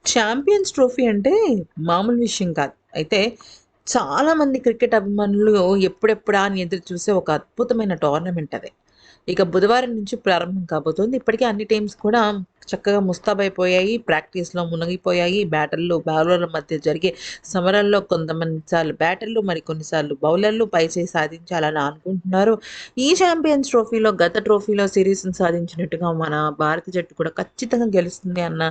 Champions trophy అంటే మామూలు విషయం కాదు. అయితే చాలామంది క్రికెట్ అభిమానులు ఎప్పుడెప్పుడా అని ఎదురు చూసే ఒక అద్భుతమైన టోర్నమెంట్ అది. ఇక బుధవారం నుంచి ప్రారంభం కాబోతోంది. ఇప్పటికే అన్ని టీమ్స్ కూడా చక్కగా ముస్తాబైపోయాయి. ప్రాక్టీస్‌లో మునిగిపోయాయి. బ్యాటర్లు, బౌలర్ల మధ్య జరిగే సమరాల్లో కొంతమంది సార్లు బ్యాటర్లు, మరికొన్ని సార్లు బౌలర్లు పైచేయి సాధించాలని అనుకుంటున్నారు. ఈ ఛాంపియన్స్ ట్రోఫీలో గత ట్రోఫీలో సిరీస్‌ని సాధించినట్టుగా మన భారత జట్టు కూడా ఖచ్చితంగా గెలుస్తుంది అన్న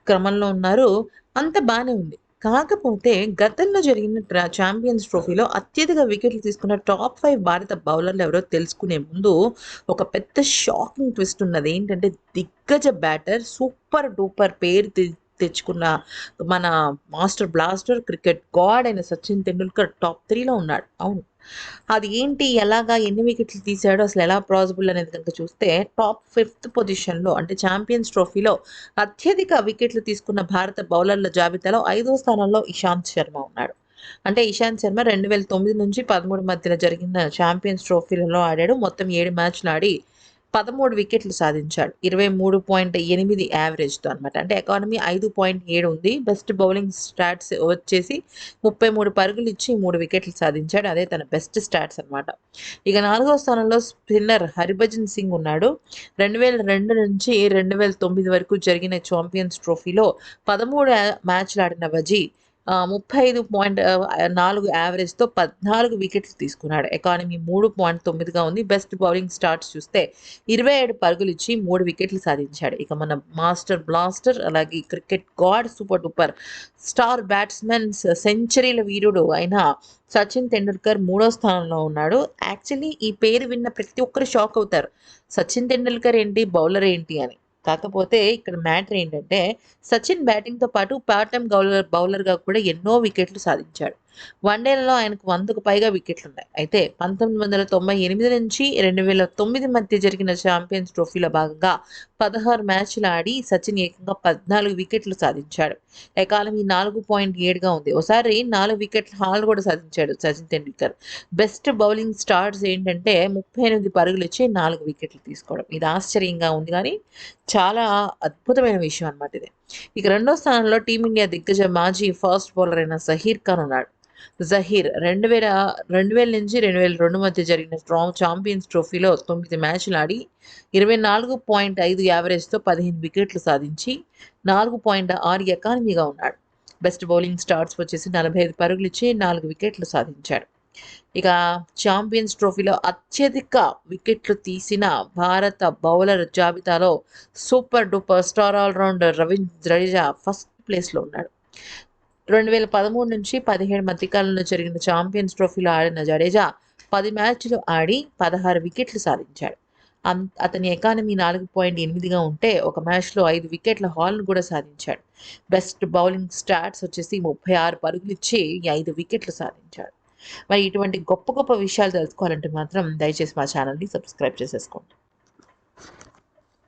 క్రమంలో ఉన్నారు. అంతా బానే ఉంది. కాకపోతే గతంలో జరిగిన ఛాంపియన్స్ ట్రోఫీలో అత్యధిక వికెట్లు తీసుకున్న టాప్ 5 భారత బౌలర్లు ఎవరో తెలుసుకునే ముందు ఒక పెద్ద షాకింగ్ ట్విస్ట్ ఉన్నది. ఏంటంటే దిగ్గజ బ్యాటర్ సూపర్ డూపర్ పేరు తెచ్చుకున్న మన మాస్టర్ బ్లాస్టర్ క్రికెట్ గాడ్ అయిన సచిన్ టెండూల్కర్ టాప్ 3లో ఉన్నాడు. అవును. అది ఏంటి? ఎలాగా? ఎన్ని వికెట్లు తీశాడు? అసలు ఎలా పాసిబుల్ అనేది గనుక చూస్తే టాప్ 5థ్ పొజిషన్‌లో అంటే ఛాంపియన్స్ ట్రోఫీలో అత్యధిక వికెట్లు తీసుకున్న భారత బౌలర్ల జాబితాలో 5వ స్థానంలో ఇషాంత్ శర్మ ఉన్నాడు. అంటే ఇషాంత్ శర్మ 2009-13 మధ్యన జరిగిన ఛాంపియన్స్ ట్రోఫీలలో ఆడాడు. మొత్తం 7 మ్యాచ్‌లు ఆడి 13 వికెట్లు సాధించాడు. 23.8 యావరేజ్‌తో అనమాట. అంటే ఎకానమీ 5.7 ఉంది. బెస్ట్ బౌలింగ్ స్టాట్స్ వచ్చేసి 33 పరుగులు ఇచ్చి 3 వికెట్లు సాధించాడు. అదే తన బెస్ట్ స్టాట్స్ అనమాట. ఇక 4వ స్థానంలో స్పిన్నర్ హర్భజన్ సింగ్ ఉన్నాడు. 2002 నుంచి 2009 వరకు జరిగిన ఛాంపియన్స్ ట్రోఫీలో 13 మ్యాచ్‌లు ఆడిన వజీ 35.4 యావరేజ్‌తో 14 వికెట్లు తీసుకున్నాడు. ఎకానమీ 3.9గా ఉంది. బెస్ట్ బౌలింగ్ స్టాట్స్ చూస్తే 27 పరుగులు ఇచ్చి 3 వికెట్లు సాధించాడు. ఇక మన మాస్టర్ బ్లాస్టర్ అలాగే cricket god super duper star batsmen సెంచరీల వీరుడు అయిన సచిన్ టెండూల్కర్ 3వ స్థానంలో ఉన్నాడు. యాక్చువల్లీ ఈ పేరు విన్న ప్రతి ఒక్కరు షాక్ అవుతారు. సచిన్ టెండూల్కర్ ఏంటి? బౌలర్ ఏంటి అని. కాకపోతే ఇక్కడ మ్యాటర్ ఏంటంటే సచిన్ బ్యాటింగ్‌తో పాటు పార్ట్ టైమ్ బౌలర్‌గా కూడా ఎన్నో వికెట్లు సాధించాడు. వన్‌డేలలో ఆయనకు 100కు పైగా వికెట్లున్నాయి. అయితే 1998 నుంచి 2009 మధ్య జరిగిన ఛాంపియన్స్ ట్రోఫీలో భాగంగా 16 మ్యాచ్‌లు ఆడి సచిన్ ఏకంగా 14 వికెట్లు సాధించాడు. ఎకానమీ 4.7గా ఉంది. ఓసారి 4 వికెట్ల హాల్ కూడా సాధించాడు Sachin Tendulkar. Best bowling starts ఏంటంటే 38 పరుగులిచ్చి 4 వికెట్లు తీసుకోవడం. ఇది ఆశ్చర్యంగా ఉంది గానీ చాలా అద్భుతమైన విషయం అన్నమాట ఇది. ఇక రెండో స్థానంలో టీమిండియా దిగ్గజ మాజీ ఫాస్ట్ బౌలర్ అయిన జహీర్ ఖాన్ ఉన్నాడు. జహీర్ 2000 నుంచి 2002 మధ్య జరిగిన ఛాంపియన్స్ ట్రోఫీలో 9 మ్యాచ్‌లు ఆడి 24.5 యావరేజ్‌తో 15 వికెట్లు సాధించి 4.6 ఎకానమీగా ఉన్నాడు. బెస్ట్ బౌలింగ్ స్టాట్స్ వచ్చేసి 45 పరుగులిచ్చి 4 వికెట్లు సాధించాడు. ఇక ఛాంపియన్స్ ట్రోఫీలో అత్యధిక వికెట్లు తీసిన భారత బౌలర్ జాబితాలో super duper star allrounder Ravindra Jadeja first ప్లేస్‌లో ఉన్నాడు. 2013 నుంచి 17 మధ్యకాలంలో జరిగిన ఛాంపియన్స్ ట్రోఫీలో ఆడిన జడేజా 10 మ్యాచ్‌లు ఆడి 16 వికెట్లు సాధించాడు. అతని ఎకానమీ 4.8గా ఉంటే ఒక మ్యాచ్‌లో 5 వికెట్ల హాల్‌ను కూడా సాధించాడు. బెస్ట్ బౌలింగ్ స్టాట్స్ వచ్చేసి 36 పరుగులిచ్చి 5 వికెట్లు సాధించాడు. మరి ఇటువంటి గొప్ప గొప్ప విషయాలు తెలుసుకోవాలంటే మాత్రం దయచేసి మా ఛానల్‌ని సబ్స్క్రైబ్ చేసేసుకోండి.